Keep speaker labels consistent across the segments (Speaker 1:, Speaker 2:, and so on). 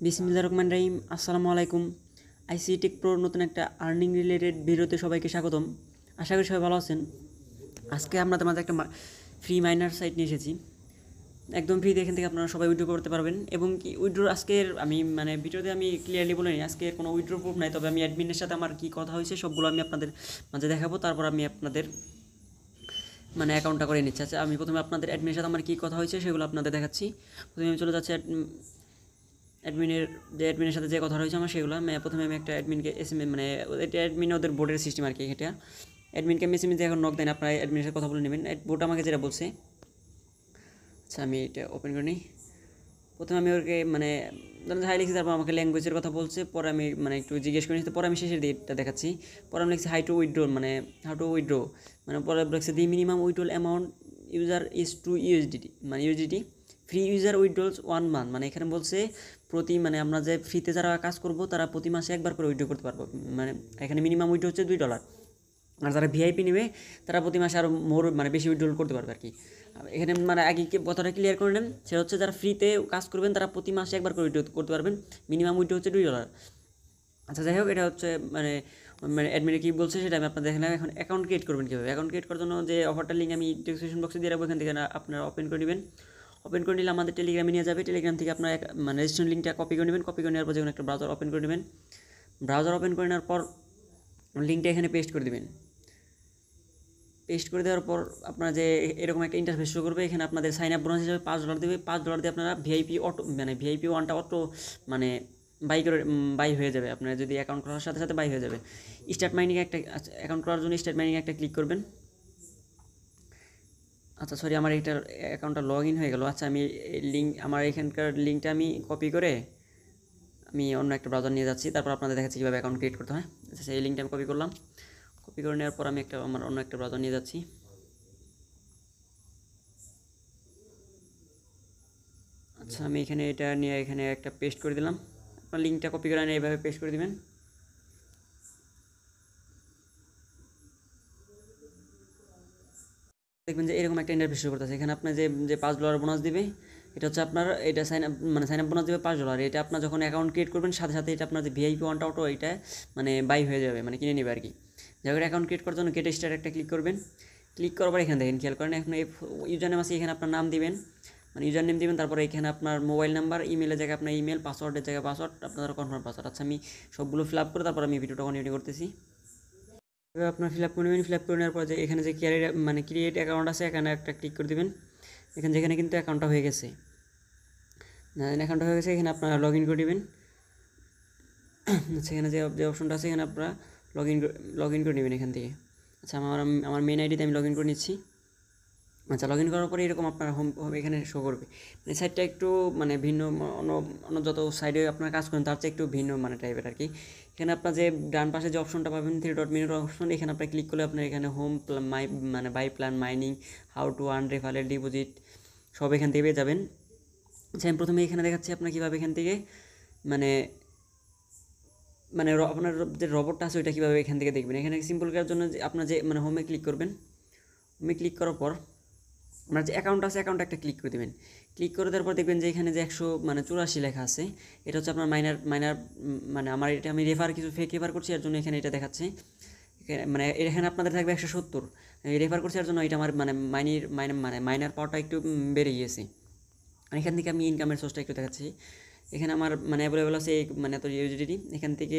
Speaker 1: বিসমিল্লাহির রহমানির রহিম। আসসালামু আলাইকুম। আইসি টেক প্রোর নতুন একটা আর্নিং রিলেটেড ভিডিওতে সবাইকে স্বাগতম। আশা করি সবাই ভালো আছেন। আজকে আপনাদের মাঝে একটা ফ্রি মাইনার সাইট নিয়ে এসেছি। একদম ফ্রি, এখান থেকে আপনারা সবাই উইথড্র করতে পারবেন। এবং কি উইথড্র আজকের আমি ভিডিওতে আমি ক্লিয়ারলি বলে নিই, আজকে কোনো উইথড্র প্রুফ নাই, তবে আমি অ্যাডমিনের সাথে আমার কী কথা হয়েছে সবগুলো আমি আপনাদের মাঝে দেখাবো। তারপর আমি আপনাদের অ্যাকাউন্টটা করে নিচ্ছি। আচ্ছা, আমি প্রথমে আপনাদের অ্যাডমিনের সাথে আমার কী কথা হয়েছে সেগুলো আপনাদের দেখাচ্ছি। প্রথমে আমি চলে যাচ্ছি অ্যাডমিনের সাথে যে কথা রয়েছে আমার সেগুলো। প্রথমে আমি একটা অ্যাডমিনকে এটা অ্যাডমিন ওদের বোর্ডের সিস্টেম আর কি। এটা অ্যাডমিনকে আমি এসএমএস দিয়ে এখন নক দেন, আপনারা অ্যাডমিনের সাথে কথা বলে নেবেন। বোর্ড আমাকে যেটা বলছে, আচ্ছা আমি এটা ওপেন করে নিই। প্রথমে আমি ওকে হাই লিখছি, তারপর আমাকে ল্যাঙ্গুয়েজের কথা বলছে। পরে আমি একটু জিজ্ঞেস করে নিচ্ছি, পরে আমি শেষের দিকটা দেখাচ্ছি। পরে আমি লিখছি হাউ টু উইথড্র, পরে লিখছে the minimum withdrawal amount user is two USDT, USDT free user withdrawals 1 month. এখানে বলছে প্রতি আমরা যে ফ্রিতে যারা কাজ করবো তারা প্রতি মাসে একবার করে উইথড্র করতে পারবো। এখানে মিনিমাম উইথড্র হচ্ছে $2, আর যারা ভিআইপি নেবে তারা প্রতি মাসে আরও বেশি উইথড্রল করতে পারবে আর কি। এখানে আগে কথাটা ক্লিয়ার করে নেন, সেটা হচ্ছে যারা ফ্রিতে কাজ করবেন তারা প্রতি মাসে একবার করে উইথড্র করতে পারবেন। মিনিমাম উইথড্র হচ্ছে $2। আচ্ছা যাই হোক, এটা হচ্ছে অ্যাডমিনে কী বলছে সেটা আমি আপনাদের দেখলাম। এখন অ্যাকাউন্ট ক্রিয়েট করবেন কীভাবে। অ্যাকাউন্ট ক্রিয়েট করার জন্য যে অফারটার লিঙ্ক আমি ডিসক্রিপশন বক্সে দিয়ে রাখবো, এখান থেকে আপনারা ওপেন করে নেবেন। ওপেন করে নিলে আমাদের টেলিগ্রামে নিয়ে যাবে। টেলিগ্রাম থেকে আপনার রেজিস্ট্রেশন লিঙ্কটা কপি করে নেবেন। কপি করে নেওয়ার পর যখন একটা ব্রাউজার ওপেন করে নেবেন, ব্রাউজার ওপেন করে নেওয়ার পর লিঙ্কটা এখানে পেস্ট করে দেবেন। পেস্ট করে দেওয়ার পর আপনারা যে এরকম একটা ইন্টারফেস শো করবে। এখানে আপনাদের সাইন আপ বোনাস হিসেবে $5 দেবে। $5 দিয়ে আপনারা ভিআইপি অটো ভিআইপি ওয়ানটা অটো বাই হয়ে যাবে। আপনারা যদি অ্যাকাউন্ট করার সাথে সাথে বাই হয়ে যাবে। স্টার্ট মাইনিং একটা অ্যাকাউন্ট করার জন্য স্টার্ট মাইনিং একটা ক্লিক করবেন। আচ্ছা সরি, আমার এইটার অ্যাকাউন্টটা লগ ইন হয়ে গেল। আচ্ছা আমি আমার এখানকার লিঙ্কটা আমি কপি করে আমি অন্য একটা ব্রাউজার নিয়ে যাচ্ছি, তারপর আপনাদের দেখাচ্ছি কীভাবে অ্যাকাউন্ট ক্রিয়েট করতে হয়। আচ্ছা সেই লিঙ্কটা আমি কপি করলাম। কপি করে নেওয়ার পর আমি আমার অন্য একটা ব্রাউজার নিয়ে যাচ্ছি। আচ্ছা আমি এটা নিয়ে এখানে একটা পেস্ট করে দিলাম। আপনার লিঙ্কটা কপি করে নিয়ে এইভাবে পেস্ট করে দেবেন। দেখবেন যে এরকম একটা ইন্টারফেস শো করতেছে। এখানে আপনার যে $5 বোনাস দিবে, এটা হচ্ছে আপনার এটা সাইন আপ বোনাস দেবে $5। এটা আপনার যখন অ্যাকাউন্ট ক্রিয়েট করবেন সাথে সাথে এটা আপনার যে ভিআইপি ওয়ানটা অটো এটা বাই হয়ে যাবে, কিনে নেবে আর কি। যাই হোক, অ্যাকাউন্ট ক্রিয়েট করার জন্য গেট স্টার্ট একটা ক্লিক করবেন। ক্লিক করার পর এখানে দেখেন, খেয়াল করেন এখন এই ইউজার নেম আছে, এখানে আপনার নাম দিবেন, ইউজার নেম দিবেন। তারপরে এখানে আপনার মোবাইল নাম্বার, ইমেলের জায়গায় আপনার ইমেল, পাসওয়ার্ডের জায়গায় পাসওয়ার্ড, আপনার কনফার্ম পাসওয়ার্ড। আচ্ছা আমি সবগুলো ফিল আপ করে তারপর আমি ভিডিওটা কন্টিনিউ করতেছি। এবার আপনার ফিল আপ করে নেবেন। ফিল আপ করে নেওয়ার পর যে এখানে যে ক্রিয়েট অ্যাকাউন্ট আছে এখানে একটা ক্লিক করে দেবেন। যেখানে কিন্তু অ্যাকাউন্টটা হয়ে গেছে, এখানে আপনারা লগ ইন করে দেবেন। সেখানে যে অপশনটা আছে এখানে আপনারা লগ ইন করে নেবেন এখান থেকে। আচ্ছা আমার মেন আইডিতে আমি লগ ইন করে নিচ্ছি। আচ্ছা লগ ইন করার পরে এরকম আপনার হোম এখানে শো করবে। সাইটটা একটু ভিন্ন, অন্য যত সাইডে আপনার কাজ করেন তার চেয়ে একটু ভিন্ন টাইপের আর কি। এখানে আপনার যে ডান পাশে যে অপশনটা পাবেন 3 মিনিট অপশন, এখানে আপনার ক্লিক করলে আপনার এখানে home buy plan mining, how to earn, referral, deposit সব এখান থেকে পেয়ে যাবেন। আচ্ছা আমি প্রথমে এখানে দেখাচ্ছি আপনার কীভাবে এখান থেকে আপনার যে রবটটা আছে ওইটা কীভাবে এখান থেকে দেখবেন। এখানে সিম্পল করার জন্য আপনার যে হোমে ক্লিক করবেন। হোমে ক্লিক করার পর আপনার যে অ্যাকাউন্ট আছে অ্যাকাউন্টে একটা ক্লিক করে দেবেন। ক্লিক করে দেওয়ার পর দেখবেন যে এখানে যে 184 লেখা আছে, এটা হচ্ছে আপনার মাইনার আমার এটা আমি কিছু ফেক রেফার করছি, এর জন্য এখানে এটা দেখাচ্ছে। এখানে আপনাদের থাকবে 170, রেফার করছি এর জন্য এটা আমার মাইনার পাওয়ারটা একটু বেড়ে গিয়েছে। আর এখান থেকে আমি ইনকামের সোর্সটা একটু দেখাচ্ছি। এখানে আমার অ্যাভেলেবেল আছে এত ইউএসডিটি। এখান থেকে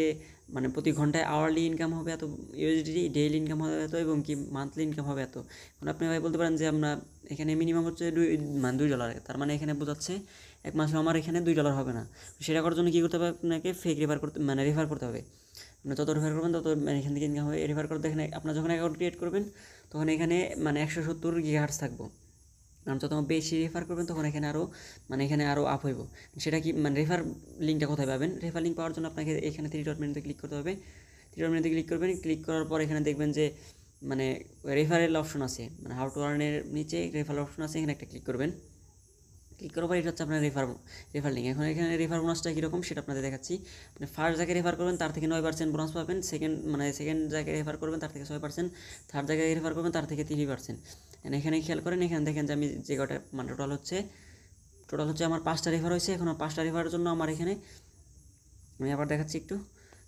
Speaker 1: প্রতি ঘন্টায় আওয়ারলি ইনকাম হবে এত ইউএসডিটি, ডেইলি ইনকাম হবে এত, এবং কি মান্থলি ইনকাম হবে এত। এখন আপনি ভাই বলতে পারেন যে আমরা এখানে মিনিমাম হচ্ছে $2, তার এখানে বোঝাচ্ছে এক মাসে আমার এখানে $2 হবে না। সেটা করার জন্য কী করতে হবে, আপনাকে ফেক রেফার করতে হবে। যত রেফার করবেন তত এখান থেকে ইনকাম হবে। রেফার করতে এখানে আপনার যখন অ্যাকাউন্ট ক্রিয়েট করবেন তখন এখানে 170 গিগাহার্টজ থাকবো। যত বেশি রেফার করবেন তখন এখানে আরও আপ হইব। সেটা কি রেফার লিঙ্কটা কোথায় পাবেন? রেফার লিঙ্ক পাওয়ার জন্য আপনাকে এখানে 3 মিনিটে ক্লিক করতে হবে। 3 মিনিটে ক্লিক করবেন। ক্লিক করার পর এখানে দেখবেন যে রেফারেল অপশন আছে, হাউ টু আর্নের নিচে রেফারেল অপশন আছে, এখানে একটা ক্লিক করবেন। ক্লিক করার পর এটা হচ্ছে আপনার রেফার লিঙ্ক। এখন এখানে রেফার বোনাসটা কীরকম সেটা আপনাদের দেখাচ্ছি। ফার্স্ট জায়গায় রেফার করবেন তার থেকে 9% বোনাস পাবেন। সেকেন্ড জায়গায় রেফার করবেন তার থেকে 6%। থার্ড জায়গায় রেফার করবেন তার থেকে 3%। এখানে খেয়াল করেন, এখানে দেখেন যে আমি যে কটা টোটাল হচ্ছে আমার 5টা রেফার হয়েছে। এখন 5টা রেফারের জন্য আমার এখানে আমি আবার দেখাচ্ছি একটু,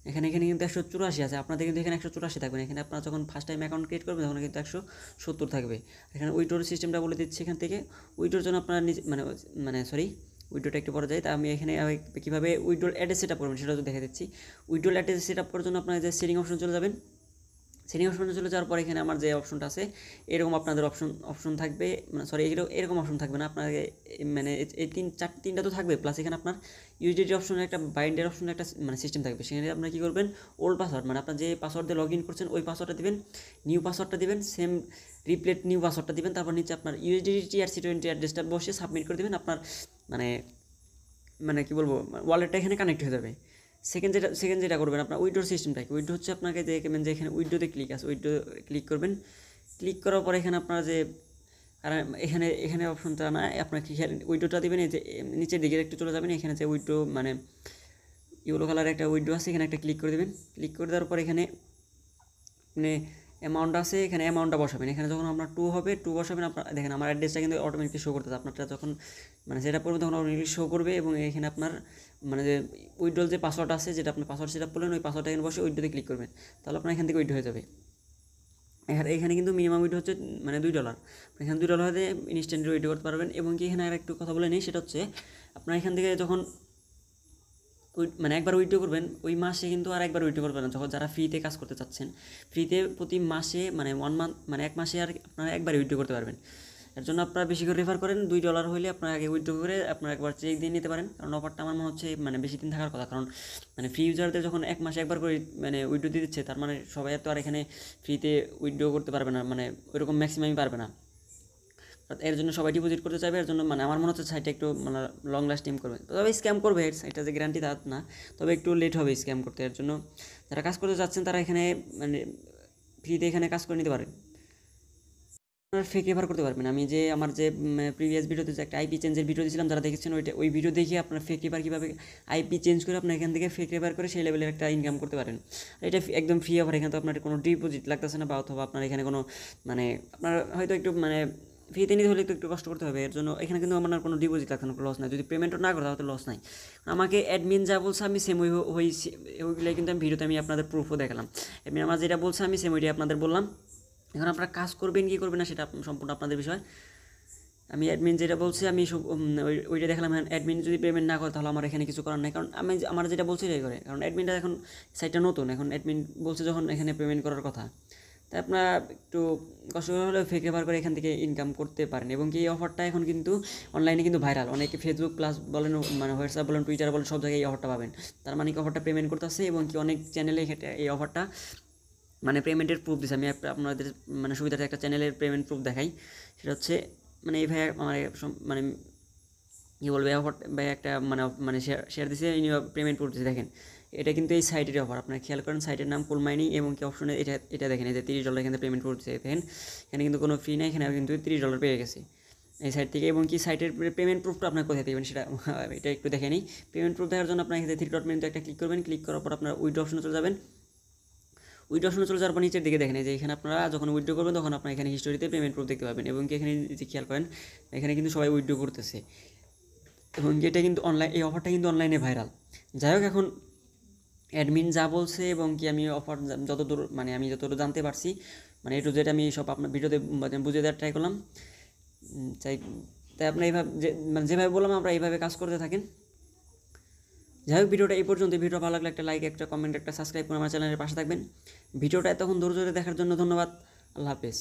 Speaker 1: এখানে কিন্তু 184 আছে, আপনাদের কিন্তু এখানে 184 থাকবে না। এখানে আপনারা যখন ফার্স্ট টাইম অ্যাকাউন্ট ক্রিয়েট করবেন তখন কিন্তু 170 থাকবে। এখানে উইথড্র সিস্টেমটা বলে দিচ্ছি এখান থেকে। উইথড্রর জন্য আপনারা নিজে সরি, উইথড্রটা একটু পরে যাই। তা আমি এখানে কীভাবে উইথড্র অ্যাড্রেস সেট আপ করবেন সেটা দেখা দিচ্ছি। উইথড্র অ্যাড্রেস সেট আপ করার জন্য আপনারা যে সেটিং অপশন চলে যাবেন, সেটিং অপশনে চলে যাওয়ার পর এখানে আমার যে অপশনটা আছে এরকম আপনাদের অপশন থাকবে, সরি এরকম অপশন থাকবে না আপনার, এই তিনটা তো থাকবে, প্লাস এখানে আপনার ইউজিডি অপশনের একটা বাইন্ডের অপশনের একটা সিস্টেম থাকবে। সেখানে আপনারা কী করবেন, ওল্ড পাসওয়ার্ড আপনার যে পাসওয়ার্ড দিয়ে লগ ইন করছেন ওই পাসওয়ার্ডটা দিবেন, নিউ পাসওয়ার্ডটা দিবেন, সেম রিপ্লেট নিউ পাসওয়ার্ডটা দিবেন, তারপর নিচে আপনার ইউএসডিটি TRC20 অ্যাড্রেসটা বসে সাবমিট করে দেবেন। আপনার কী বলবো, ওয়ালেটটা এখানে কানেক্ট হয়ে যাবে। সেকেন্ড যেটা করবেন আপনার উইথড্র সিস্টেমটাকে, উইথড্র হচ্ছে আপনাকে দেখবেন যে এখানে উইথড্রতে ক্লিক আছে, উইথড্র ক্লিক করবেন। ক্লিক করার পর এখানে আপনারা যে, কারণ এখানে অপশনটা না, আপনার উইথড্রটা দেবেন এই যে নিচের দিকে একটু চলে যাবেন, এখানে যে উইথড্র ইয়েলো কালারের একটা উইথড্র আছে, এখানে একটা ক্লিক করে দেবেন। ক্লিক করে দেওয়ার পর এখানে অ্যামাউন্ট আছে, এখানে অ্যামাউন্টটা বসাবেন। এখানে যখন আপনার 2 হবে 2 বসাবেন। আপনার দেখেন আমার অ্যাড্রেসটা কিন্তু অটোমেটিকলি শো করতেছে, আপনারটা যখন সেট আপ করবেন তখন অটোমেটিকলি শো করবে। এবং এখানে আপনার যে উইথড্রল যে পাসওয়ার্ড আছে, যেটা আপনি পাসওয়ার্ড সেট আপ করলেন ওই পাসওয়ার্ডটা এখানে বসে উইথড্রোতে ক্লিক করবেন, তাহলে আপনার এখান থেকে উইথড্র হয়ে যাবে। এখানে কিন্তু মিনিমাম উইথড্র হচ্ছে $2, এখানে $2 হতে ইনস্ট্যান্টলি উইথড্র করতে পারবেন। এবং কি এখানে আর একটু কথা বলে নিই, সেটা হচ্ছে আপনার এখান থেকে যখন একবার উইথড্র করবেন ওই মাসে কিন্তু আর একবার উইথড্র করবেন না। যখন যারা ফ্রিতে কাজ করতে চাচ্ছেন, ফ্রিতে প্রতি মাসে 1 মান্থ এক মাসে আর আপনারা একবার উইথড্র করতে পারবেন। এর জন্য আপনারা বেশি করে রেফার করেন, $2 হলে আপনারা আগে উইথড্র করে আপনারা একবার চেক দিয়ে নিতে পারেন। কারণ অফারটা আমার মনে হচ্ছে বেশি দিন থাকার কথা। কারণ ফ্রি ইউজারদের যখন 1 মাসে একবার করে উইথড্র দিয়ে দিচ্ছে, তার সবাই তো আর এখানে ফ্রিতে উইথড্র করতে পারবে না, ওইরকম ম্যাক্সিমামই পারবে না। এর জন্য সবাই ডিপোজিট করতে চাইবে। এর জন্য আমার মনে হচ্ছে সাইটটা একটু লং লাস্টিং করবে, তবে স্ক্যাম করবে, এটা যে গ্যারান্টি তা না, তবে একটু লেট হবে স্ক্যাম করতে। এর জন্য যারা কাজ করতে চাচ্ছেন তারা এখানে ফ্রিতে এখানে কাজ করে নিতে পারেন, আপনারা ফেক রেফার করতে পারবেন। আমি যে আমার যে প্রিভিয়াস ভিডিওতে যে একটা আইপি চেঞ্জের ভিডিও দিয়েছিলাম, যারা দেখেছেন ওই ভিডিও দেখে আপনারা ফেক রেফার কীভাবে আইপি চেঞ্জ করে আপনার এখান থেকে ফেক রেফার করে সেই লেভেলের একটা ইনকাম করতে পারেন। এটা একদম ফ্রি অফার, এখানে তো আপনার কোনো ডিপোজিট লাগতেছে না, বা অথবা আপনার এখানে কোনো আপনার হয়তো একটু ফ্রিতে নিতে হলে একটু কষ্ট করতে হবে। এর জন্য এখানে কিন্তু আমার কোনো ডিপোজিট লাগছে না, কোনো লস নাই। যদি পেমেন্টও না করে তাহলে লস নাই। আমাকে অ্যাডমিন যা বলছে আমি সেম ওইগুলোই কিন্তু আমি ভিডিওতে আপনাদের প্রুফও দেখালাম। অ্যাডমিন আমার যেটা বলছে আমি সেম ওইটাই আপনাদের বললাম। এখন আপনারা কাজ করবেন কি করবেন না সেটা সম্পূর্ণ আপনাদের বিষয়। আমি অ্যাডমিন যেটা বলছি আমি ওইটা দেখালাম। অ্যাডমিন যদি পেমেন্ট না করে তাহলে আমার এখানে কিছু করার নাই, কারণ আমার যেটা বলছি এটাই করে। কারণ অ্যাডমিনটা এখন সাইটটা নতুন, এখন অ্যাডমিন বলছে যখন এখানে পেমেন্ট করার কথা, তাই আপনারা একটু কষ্ট করে হলেও ফেক রেফার করে এখান থেকে ইনকাম করতে পারেন। এবং কি এই অফারটা এখন কিন্তু অনলাইনে কিন্তু ভাইরাল, অনেকে ফেসবুক প্লাস বলেন হোয়াটসঅ্যাপ বলেন টুইটার বলেন সব জায়গায় এই অফারটা পাবেন। তার কি অফারটা পেমেন্ট করতেছে, এবং কি অনেক চ্যানেলে এই অফারটা পেমেন্টের প্রুফ দিচ্ছে। আমি আপনাদের সুবিধাতে একটা চ্যানেলের পেমেন্ট প্রুফ দেখাই। সেটা হচ্ছে এই ভাই আমার কী বলবে অফার ভাই একটা শেয়ার দিচ্ছে, পেমেন্ট প্রুফ দিচ্ছে। দেখেন এটা কিন্তু এই সাইটের অফার, আপনারা খেয়াল করেন সাইটের নাম ফুল মাইনিং। এবং কি অপশনে এটা দেখেন এই যে $30 এখানে পেমেন্ট প্রুফ দিচ্ছে। দেখেন এখানে কিন্তু কোনো ফি নেই, এখানে কিন্তু $30 পেয়ে গেছে এই সাইট থেকে। এবং কি সাইটের পেমেন্ট প্রুফটা আপনার কোথায় দেবেন সেটা এটা একটু দেখে নিই। পেমেন্ট প্রুফ দেখার জন্য আপনার এখানে 3 ডট মেনুতে একটা ক্লিক করবেন। ক্লিক করার পর আপনার উইথড্র অপশনে চলে যাবেন। উইথড্র অপশনে চলে যাওয়ার পর নিচের দিকে দেখেন যে এখানে আপনারা যখন উইথড্র করবেন তখন আপনার এখানে হিস্টোরিতে পেমেন্ট প্রুফ দেখতে পাবেন। এবং কি এখানে যে খেয়াল করেন এখানে কিন্তু সবাই উইথড্র করতেছে, এবং এটা কিন্তু এই অফারটা কিন্তু অনলাইনে ভাইরাল। যাই হোক, এখন অ্যাডমিন যা বলছে এবং কি আমি অফার যতদূর আমি যতদূর জানতে পারছি এ টু জেড আমি সব আপনার ভিডিওতে বুঝিয়ে দেওয়ার ট্রাই করলাম। তাই আপনার এইভাবে যেভাবে বললাম আমরা এইভাবে কাজ করতে থাকেন। যাই হোক, ভিডিওটা এই পর্যন্ত। ভিডিও ভালো লাগলে একটা লাইক, একটা কমেন্ট, একটা সাবস্ক্রাইব করে আমার চ্যানেলের পাশে থাকবেন। ভিডিওটা এতক্ষণ ধৈর্য ধরে দেখার জন্য ধন্যবাদ। আল্লাহ হাফেজ।